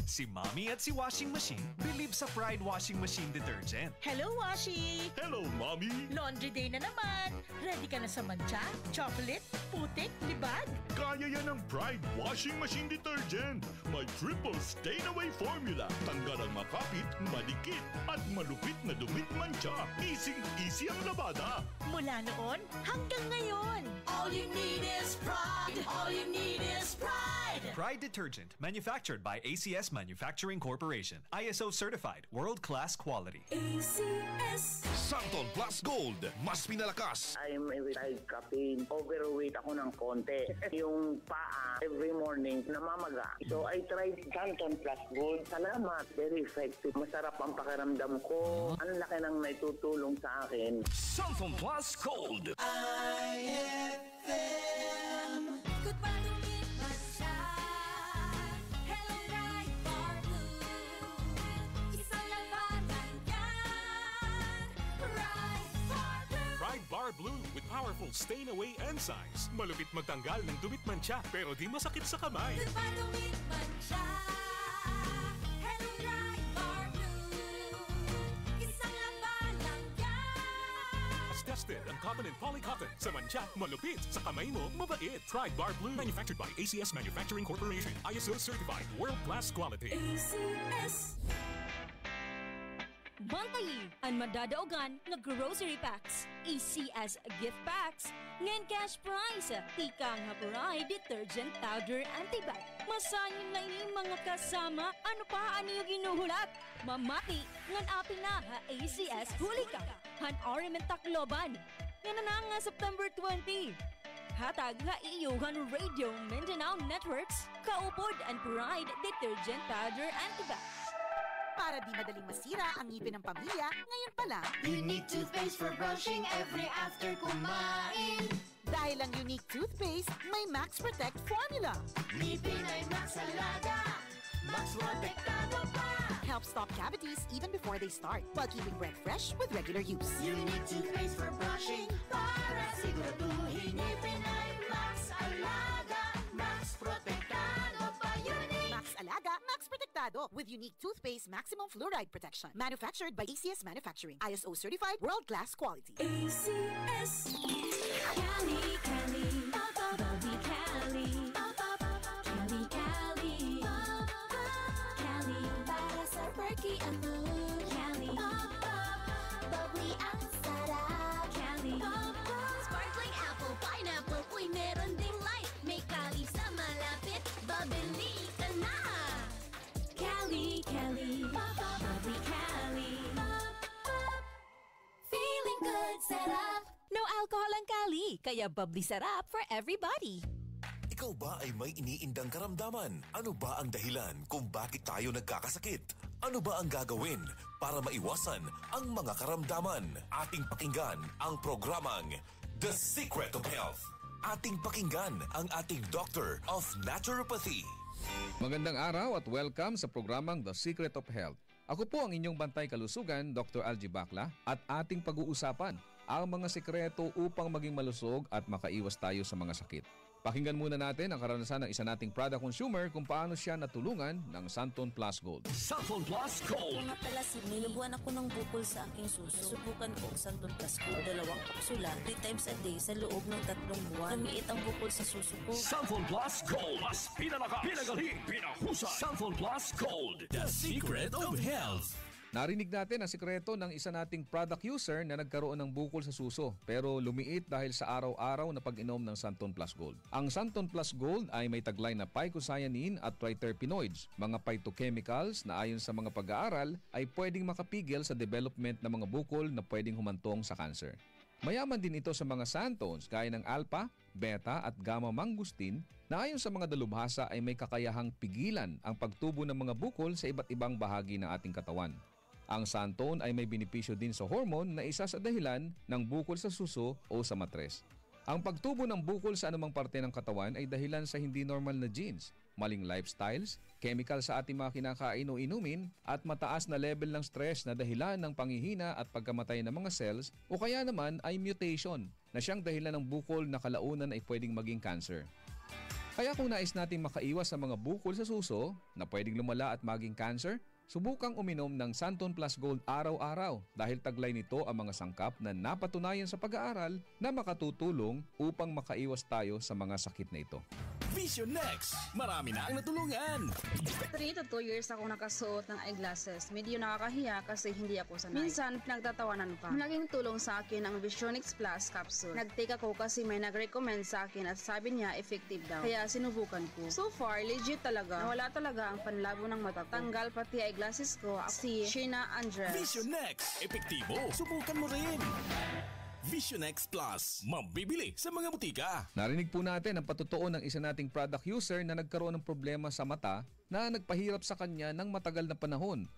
Si Mommy at si Washing Machine believe sa Pride Washing Machine Detergent. Hello, Washi! Hello, Mommy! Laundry day na naman! Ready ka na sa mancha, chocolate, putik, libag? Kaya yan ang Pride Washing Machine Detergent. May triple stain-away formula. Tanggal ang makapit, malikit, at malupit na dumit mancha. Easy ang labada. Mula noon hanggang ngayon. All you need is pride. All you need is pride. Pride Detergent, manufactured by ACS Manufacturing Corporation. ISO certified, world-class quality. ACS. Santon Plus Gold, mas pinalakas. I'm a retired captain. Overweight ako ng konti. Yung paa, every morning, namamaga. So I tried Santon Plus Gold. Salamat. Very effective. Masarap ang pakiramdam ko. Ang laki ng naitutulong sa akin. Santon Plus Gold. IFM. Goodbye to me, Masha. Hello, Pride Bar Blue. Isang labanan yan. Pride Bar Blue. Pride Bar Blue with powerful stain-away enzymes. Malupit magtanggal ng dumit mancha pero di masakit sa kamay. Goodbye to me, Masha. Hello, Pride Bar Blue. Isang labanan yan. As tested ang cotton and polycotton. Sa mancha, malupit. Sa kamay mo, mabait. Pride Bar Blue. Manufactured by ACS Manufacturing Corporation. ISO certified. World-class quality. ACS. Bantayi ang madadaogan na grocery packs. ACS gift packs. Ngayon cash prize. Tikang Hapuray Detergent Powder Antibac. Masanyin na ini mga kasama. Ano pa ano yung ginuhulat? Mamati ngan apil na ha ACS huli ka. Han Ornament Tacloban. Yan na nga September 20. Hatag ha iyuhan Radio Mindanao Networks. Kaupod and Pride Detergent Powder Antibac. Para di madaling masira ang ngipin ng pamilya, ngayon pa lang, Unique toothpaste for brushing every after kumain. dahil ang unique toothpaste, may Max Protect formula. Ngipin ay Max Alaga. Max Protektado pa. Helps stop cavities even before they start, while keeping breath fresh with regular use. Unique toothpaste for brushing para siguraduhin ngipin ay Max Alaga. Max Protektado pa. Unique. Max Alaga, Max Protectado with unique toothpaste maximum fluoride protection. Manufactured by ACS Manufacturing. ISO certified, world-class quality. ACS. Cali, Cali, Bobby Cali, Cali, Cali, Cali, para sa perky ang mood. Cali, bubbly ang sarap. Cali, sparkling apple, pineapple, uy meron ding light. May Cali sa malapit, babili ka na. Cali, Cali, bubbly Cali, feeling good, sarap. No alcohol ang Cali, kaya bubbly sarap for everybody. Ikaw ba ay may iniindang karamdaman? Ano ba ang dahilan kung bakit tayo nagkakasakit? Ano ba ang gagawin para maiwasan ang mga karamdaman? Ating pakinggan ang programang The Secret of Health. Ating pakinggan ang ating Doctor of Naturopathy. Magandang araw at welcome sa programang The Secret of Health. Ako po ang inyong bantay kalusugan, Dr. Algie Bacla, at ating pag-uusapan ang mga sekreto upang maging malusog at makaiwas tayo sa mga sakit. Pakinggan muna natin ang karanasan ng isa nating product consumer kung paano siya natulungan ng Santon Plus Gold. Santon Plus Gold. Mga palasin, nilubuan ako ng bukol sa aking suso. Subukan ko ang Santon Plus Gold. 2 kapsula, 3 times a day sa loob ng 3 buwan. Lumiit ang bukol sa suso ko. Santon Plus Gold. Mas pinalakas, pinagaling, pinahusay. Santon Plus Gold. The Secret of Health. Narinig natin ang sikreto ng isa nating product user na nagkaroon ng bukol sa suso pero lumiit dahil sa araw-araw na pag-inom ng Santon Plus Gold. Ang Santon Plus Gold ay may taglay na phycocyanin at triterpenoids, mga phytochemicals na ayon sa mga pag-aaral ay pwedeng makapigil sa development ng mga bukol na pwedeng humantong sa cancer. Mayaman din ito sa mga santones gaya ng alpha, beta at gamma mangustin na ayon sa mga dalubhasa ay may kakayahang pigilan ang pagtubo ng mga bukol sa iba't ibang bahagi ng ating katawan. Ang santone ay may benepisyo din sa hormone na isa sa dahilan ng bukol sa suso o sa matres. Ang pagtubo ng bukol sa anumang parte ng katawan ay dahilan sa hindi normal na genes, maling lifestyles, chemical sa ating mga kinakain o inumin, at mataas na level ng stress na dahilan ng panghihina at pagkamatay ng mga cells o kaya naman ay mutation na siyang dahilan ng bukol na kalaunan ay pwedeng maging cancer. Kaya kung nais nating makaiwas sa mga bukol sa suso na pwedeng lumala at maging cancer, subukang uminom ng Santon Plus Gold araw-araw dahil taglay nito ang mga sangkap na napatunayan sa pag-aaral na makatutulong upang makaiwas tayo sa mga sakit na ito. Vision Next! Marami na ang natulungan! 3 to 2 years ako nakasuot ng eyeglasses. Medyo nakakahiya kasi hindi ako sanay. Minsan, pinagtatawanan pa. Malaking tulong sa akin ang Visionix Plus capsule. Nag-take ako kasi may nag-recommend sa akin at sabi niya effective daw. Kaya sinubukan ko. So far, legit talaga. Nawala talaga ang panlabo ng mata ko. Tanggal pati eyeglasses ko. Si Sheena Andres. Vision Next! Epektibo! Subukan mo rin! Vision X Plus, mabibili sa mga butika. Narinig po natin ang patotoo ng isa nating product user na nagkaroon ng problema sa mata na nagpahirap sa kanya ng matagal na panahon.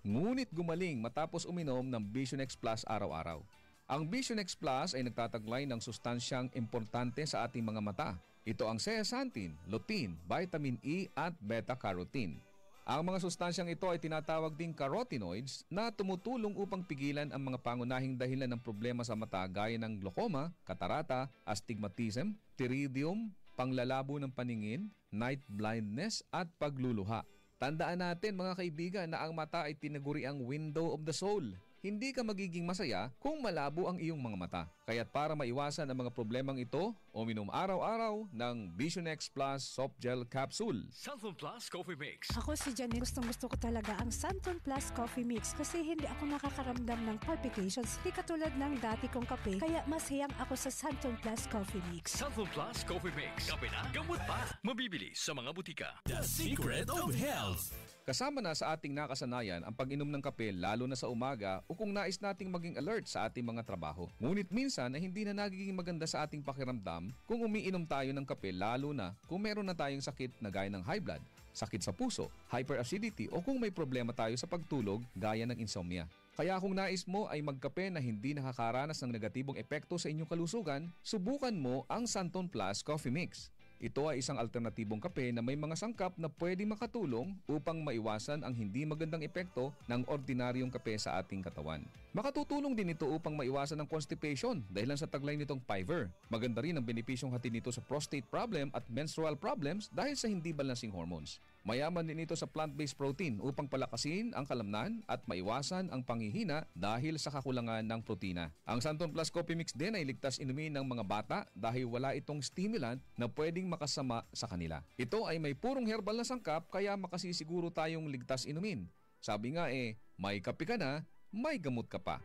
Ngunit gumaling matapos uminom ng Vision X Plus araw-araw. Ang Vision X Plus ay nagtataglay ng sustansyang importante sa ating mga mata. Ito ang zeaxanthin, lutein, vitamin E at beta-carotene. Ang mga sustansyang ito ay tinatawag ding carotenoids na tumutulong upang pigilan ang mga pangunahing dahilan ng problema sa mata gaya ng glaucoma, katarata, astigmatism, pterygium, panglalabo ng paningin, night blindness at pagluluha. Tandaan natin mga kaibigan na ang mata ay tinaguriang window of the soul. Hindi ka magiging masaya kung malabo ang iyong mga mata. Kaya't para maiwasan ang mga problemang ito, uminom araw-araw ng Vision X Plus Soft Gel Capsule. Santon Plus Coffee Mix. Ako si Janine. Gustong-gusto ko talaga ang Santon Plus Coffee Mix kasi hindi ako nakakaramdam ng palpitations. Di katulad ng dati kong kape, kaya mas hiyang ako sa Santon Plus Coffee Mix. Santon Plus Coffee Mix. Kape na, gamot pa. Mabibili sa mga butika. The Secret of Health. Kasama na sa ating nakasanayan ang pag-inom ng kape lalo na sa umaga o kung nais nating maging alert sa ating mga trabaho. Ngunit minsan ay hindi na nagiging maganda sa ating pakiramdam kung umiinom tayo ng kape lalo na kung meron na tayong sakit na gaya ng high blood, sakit sa puso, hyperacidity o kung may problema tayo sa pagtulog gaya ng insomnia. Kaya kung nais mo ay magkape na hindi nakakaranas ng negatibong epekto sa inyong kalusugan, subukan mo ang Santon Plus Coffee Mix. Ito ay isang alternatibong kape na may mga sangkap na pwedeng makatulong upang maiwasan ang hindi magandang epekto ng ordinaryong kape sa ating katawan. Makatutulong din ito upang maiwasan ang constipation dahil sa taglay nitong Fiver. Maganda rin ang benepisyong hatid nito sa prostate problem at menstrual problems dahil sa hindi balancing hormones. Mayaman din ito sa plant-based protein upang palakasin ang kalamnan at maiwasan ang panghihina dahil sa kakulangan ng protina. Ang Santon Plus Coffee Mix din ay ligtas inumin ng mga bata dahil wala itong stimulant na pwedeng makasama sa kanila. Ito ay may purong herbal na sangkap kaya makasisiguro tayong ligtas inumin. Sabi nga may kape ka na, may gamot ka pa.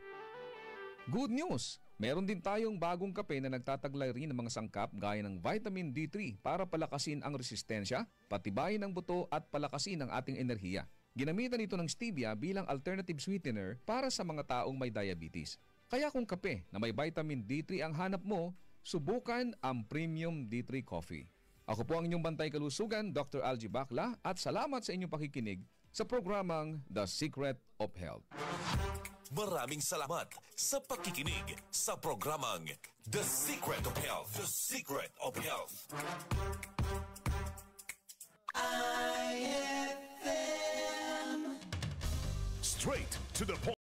Good news! Meron din tayong bagong kape na nagtataglay rin ng mga sangkap gaya ng vitamin D3 para palakasin ang resistensya, patibayin ang buto at palakasin ang ating enerhiya. Ginamitan ito ng stevia bilang alternative sweetener para sa mga taong may diabetes. Kaya kung kape na may vitamin D3 ang hanap mo, subukan ang Premium D3 Coffee. Ako po ang inyong bantay kalusugan, Dr. Algie Bacla, at salamat sa inyong pakikinig sa programang The Secret of Health. Maraming salamat sa pakikinig sa programang The Secret of Health. The Secret of Health. IFM. Straight to the point.